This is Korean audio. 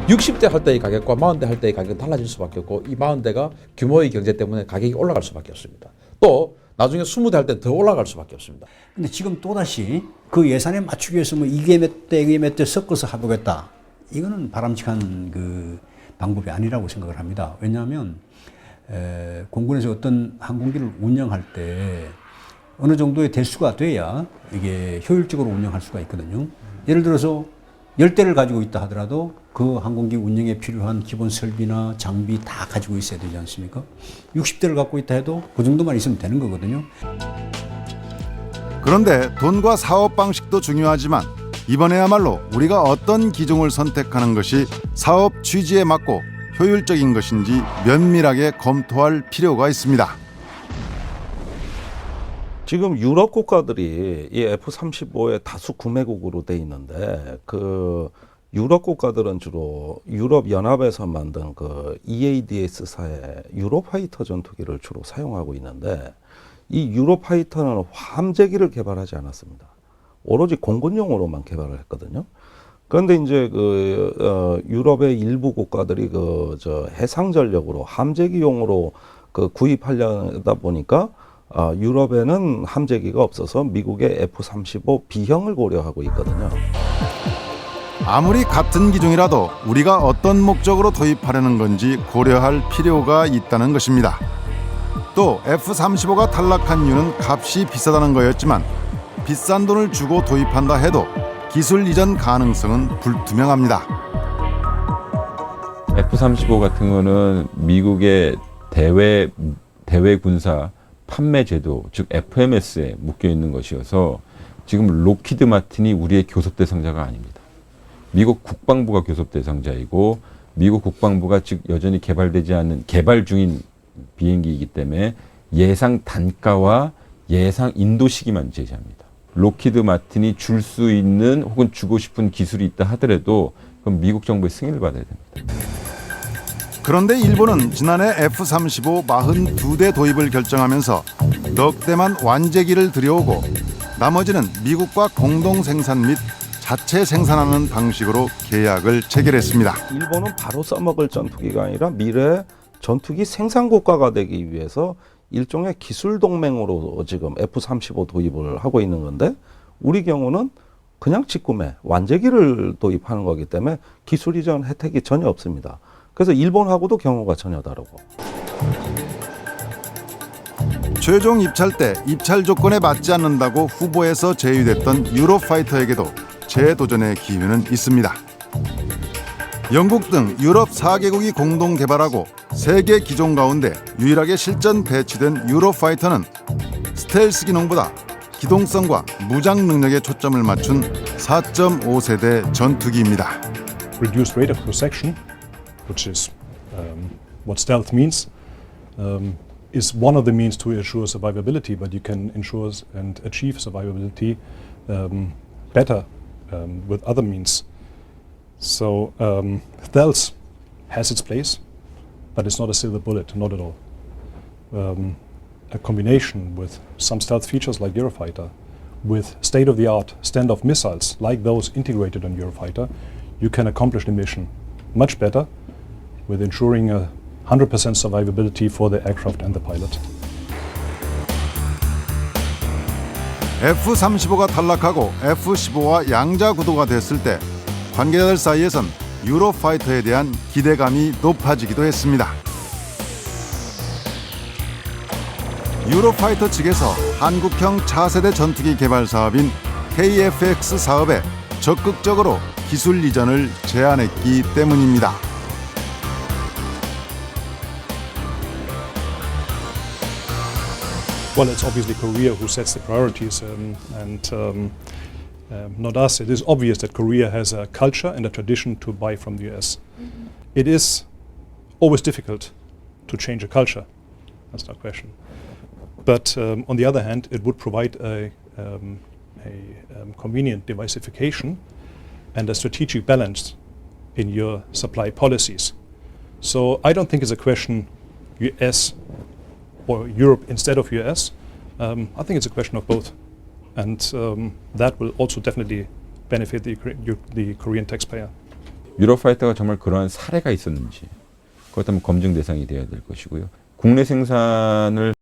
60대 할 때의 가격과 40대 할 때의 가격은 달라질 수밖에 없고 이 40대가 규모의 경제 때문에 가격이 올라갈 수밖에 없습니다. 또 나중에 20대 할 때 더 올라갈 수밖에 없습니다. 근데 지금 또다시 그 예산에 맞추기 위해서 뭐 이게 몇 대, 이게 몇 대 섞어서 해보겠다. 이거는 바람직한 그 방법이 아니라고 생각을 합니다. 왜냐하면 공군에서 어떤 항공기를 운영할 때 어느 정도의 대수가 돼야 이게 효율적으로 운영할 수가 있거든요. 예를 들어서 10대를 가지고 있다 하더라도 그 항공기 운영에 필요한 기본 설비나 장비 다 가지고 있어야 되지 않습니까? 60대를 갖고 있다 해도 그 정도만 있으면 되는 거거든요. 그런데 돈과 사업 방식도 중요하지만 이번에야말로 우리가 어떤 기종을 선택하는 것이 사업 취지에 맞고 효율적인 것인지 면밀하게 검토할 필요가 있습니다. 지금 유럽 국가들이 이 F-35의 다수 구매국으로 돼 있는데 그 유럽 국가들은 주로 유럽 연합에서 만든 그 EADS사의 유로파이터 전투기를 주로 사용하고 있는데 이 유로파이터는 함재기를 개발하지 않았습니다. 오로지 공군용으로만 개발을 했거든요. 그런데 이제 유럽의 일부 국가들이 해상 전력으로 함재기용으로 구입하려다 보니까 유럽에는 함재기가 없어서 미국의 F-35 B형을 고려하고 있거든요. 아무리 같은 기종이라도 우리가 어떤 목적으로 도입하려는 건지 고려할 필요가 있다는 것입니다. 또 F-35가 탈락한 이유는 값이 비싸다는 거였지만 비싼 돈을 주고 도입한다 해도 기술 이전 가능성은 불투명합니다. F-35 같은 거는 미국의 대외 군사 판매 제도, 즉 FMS에 묶여 있는 것이어서 지금 록히드 마틴이 우리의 교섭 대상자가 아닙니다. 미국 국방부가 교섭 대상자이고 미국 국방부가 즉 여전히 개발되지 않는 개발 중인 비행기이기 때문에 예상 단가와 예상 인도 시기만 제시합니다. 록히드 마틴이 줄 수 있는 혹은 주고 싶은 기술이 있다 하더라도 그럼 미국 정부의 승인을 받아야 됩니다. 그런데 일본은 지난해 F-35 42대 도입을 결정하면서 넉 대만 완제기를 들여오고 나머지는 미국과 공동 생산 및 자체 생산하는 방식으로 계약을 체결했습니다. 일본은 바로 써먹을 전투기가 아니라 미래 전투기 생산 국가가 되기 위해서 일종의 기술 동맹으로 지금 F-35 도입을 하고 있는 건데 우리 경우는 그냥 직구매, 완제기를 도입하는 거기 때문에 기술 이전 혜택이 전혀 없습니다. 그래서 일본하고도 경우가 전혀 다르고. 최종 입찰 때 입찰 조건에 맞지 않는다고 후보에서 제외됐던 유로파이터에게도 재도전의 기회는 있습니다. 영국 등 유럽 4개국이 공동 개발하고 3개 기종 가운데 유일하게 실전 배치된 유로파이터는 스텔스 기능보다 기동성과 무장 능력에 초점을 맞춘 4.5세대 전투기입니다. Reduced radar cross-section, which is what stealth means, is one of the means to ensure survivability, but you can ensure and achieve survivability better with other means. So stealth has its place, but it's not a silver bullet, not at all. A combination with some stealth features like Eurofighter, with state-of-the-art standoff missiles like those integrated on Eurofighter, you can accomplish the mission much better with ensuring 100% survivability for the aircraft and the pilot. F-35가 탈락하고 F-15와 양자 구도가 됐을 때 관계자들 사이에선 유로파이터에 대한 기대감이 높아지기도 했습니다. 유로파이터 측에서 한국형 차세대 전투기 개발 사업인 KF-X 사업에 적극적으로 기술 이전을 제안했기 때문입니다. Well, it's obviously Korea who sets the priorities, and not us. It is obvious that Korea has a culture and a tradition to buy from the US. It is always difficult to change a culture. That's no question. But on the other hand, it would provide a convenient diversification and a strategic balance in your supply policies. So I don't think it's a question US or Europe instead of US. I think it's a question of both. And that will also definitely benefit the Korean taxpayer. 유로파이터가 정말 그러한 사례가 있었는지 그렇다면 검증 대상이 되어야 될 것이고요. 국내 생산을